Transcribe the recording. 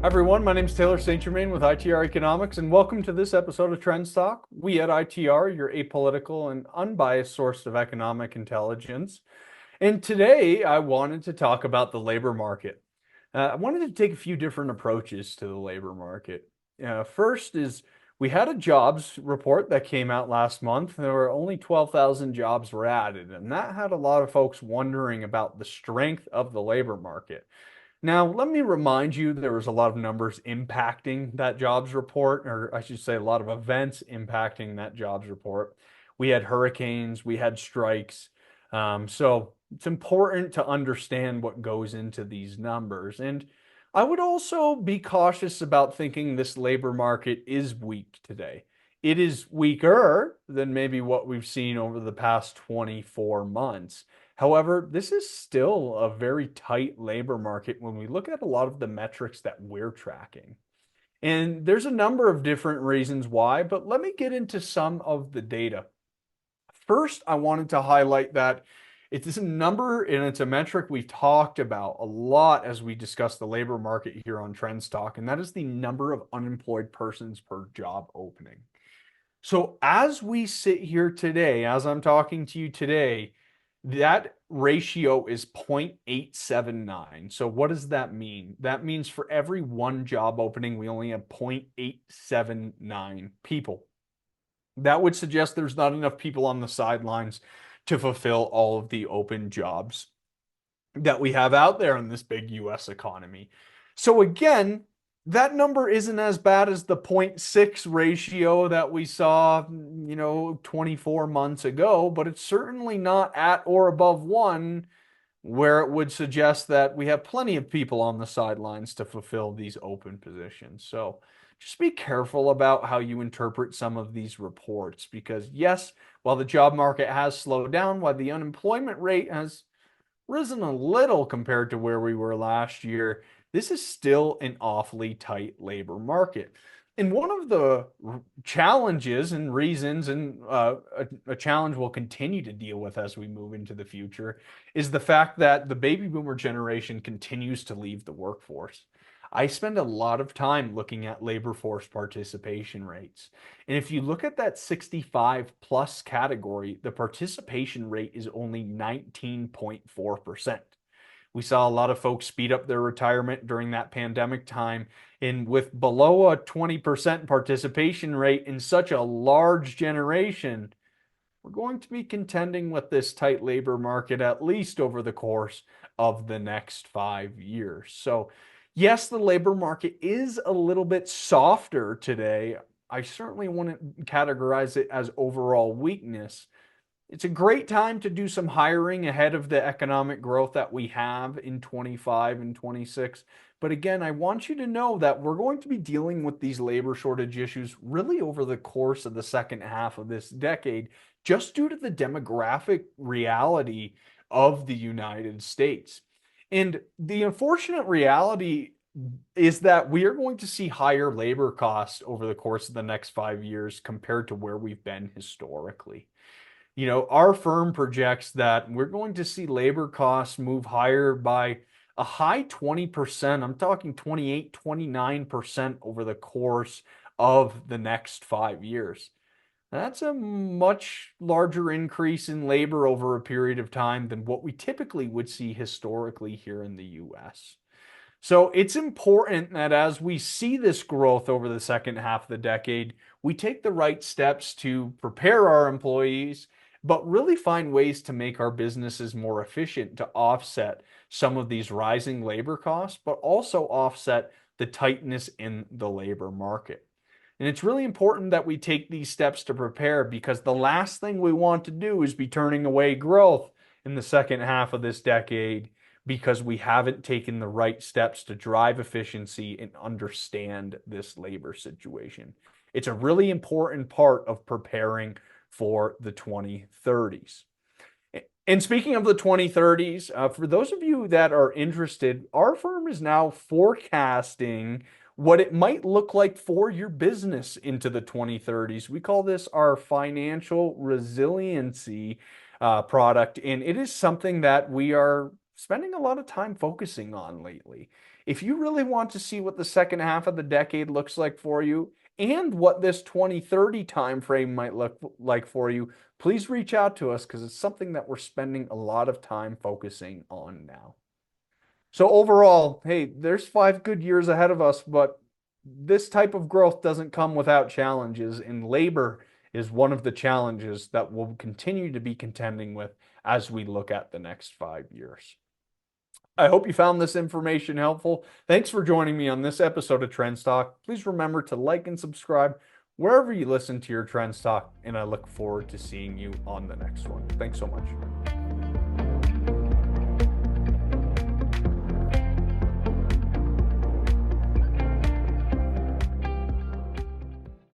Everyone, my name is Taylor St. Germain with ITR Economics, and welcome to this episode of TrendsTalk. We at ITR, your apolitical and unbiased source of economic intelligence. And today I wanted to talk about the labor market. I wanted to take a few different approaches to the labor market. First is we had a jobs report that came out last month. There were only 12,000 jobs were added, and that had a lot of folks wondering about the strength of the labor market. Now, let me remind you, there was a lot of numbers impacting that jobs report, or I should say a lot of events impacting that jobs report. We had hurricanes, we had strikes. So it's important to understand what goes into these numbers. And I would also be cautious about thinking this labor market is weak today. It is weaker than maybe what we've seen over the past 24 months. However, this is still a very tight labor market when we look at a lot of the metrics that we're tracking. And there's a number of different reasons why, but let me get into some of the data. First, I wanted to highlight that it's a number and it's a metric we've talked about a lot as we discuss the labor market here on TrendsTalk, and that is the number of unemployed persons per job opening. So as we sit here today, as I'm talking to you today, that ratio is 0.879. So what does that mean? That means for every one job opening, we only have 0.879 people. That would suggest there's not enough people on the sidelines to fulfill all of the open jobs that we have out there in this big US economy. So again, that number isn't as bad as the 0.6 ratio that we saw, 24 months ago, but it's certainly not at or above 1, where it would suggest that we have plenty of people on the sidelines to fulfill these open positions. So just be careful about how you interpret some of these reports because, yes, while the job market has slowed down, while the unemployment rate has risen a little compared to where we were last year, this is still an awfully tight labor market. And one of the challenges and reasons, and a challenge we'll continue to deal with as we move into the future, is the fact that the baby boomer generation continues to leave the workforce. I spend a lot of time looking at labor force participation rates. And if you look at that 65 plus category, the participation rate is only 19.4%. We saw a lot of folks speed up their retirement during that pandemic time. And with below a 20% participation rate in such a large generation, we're going to be contending with this tight labor market at least over the course of the next 5 years. So, yes, the labor market is a little bit softer today. I certainly wouldn't categorize it as overall weakness. It's a great time to do some hiring ahead of the economic growth that we have in 25 and 26. But again, I want you to know that we're going to be dealing with these labor shortage issues really over the course of the second half of this decade, just due to the demographic reality of the United States. And the unfortunate reality is that we are going to see higher labor costs over the course of the next 5 years compared to where we've been historically. Our firm projects that we're going to see labor costs move higher by a high 20%. I'm talking 28, 29% over the course of the next 5 years. That's a much larger increase in labor over a period of time than what we typically would see historically here in the US. So it's important that as we see this growth over the second half of the decade, we take the right steps to prepare our employees, but really find ways to make our businesses more efficient to offset some of these rising labor costs, but also offset the tightness in the labor market. And it's really important that we take these steps to prepare because the last thing we want to do is be turning away growth in the second half of this decade because we haven't taken the right steps to drive efficiency and understand this labor situation. It's a really important part of preparing for the 2030s. And speaking of the 2030s, for those of you that are interested, our firm is now forecasting what it might look like for your business into the 2030s. We call this our financial resiliency product, and it is something that we are spending a lot of time focusing on lately. If you really want to see what the second half of the decade looks like for you and what this 2030 timeframe might look like for you, please reach out to us because it's something that we're spending a lot of time focusing on now. So overall, hey, there's 5 good years ahead of us, but this type of growth doesn't come without challenges, and labor is one of the challenges that we'll continue to be contending with as we look at the next 5 years. I hope you found this information helpful. Thanks for joining me on this episode of TrendsTalk. Please remember to like and subscribe wherever you listen to your TrendsTalk, and I look forward to seeing you on the next one. Thanks so much.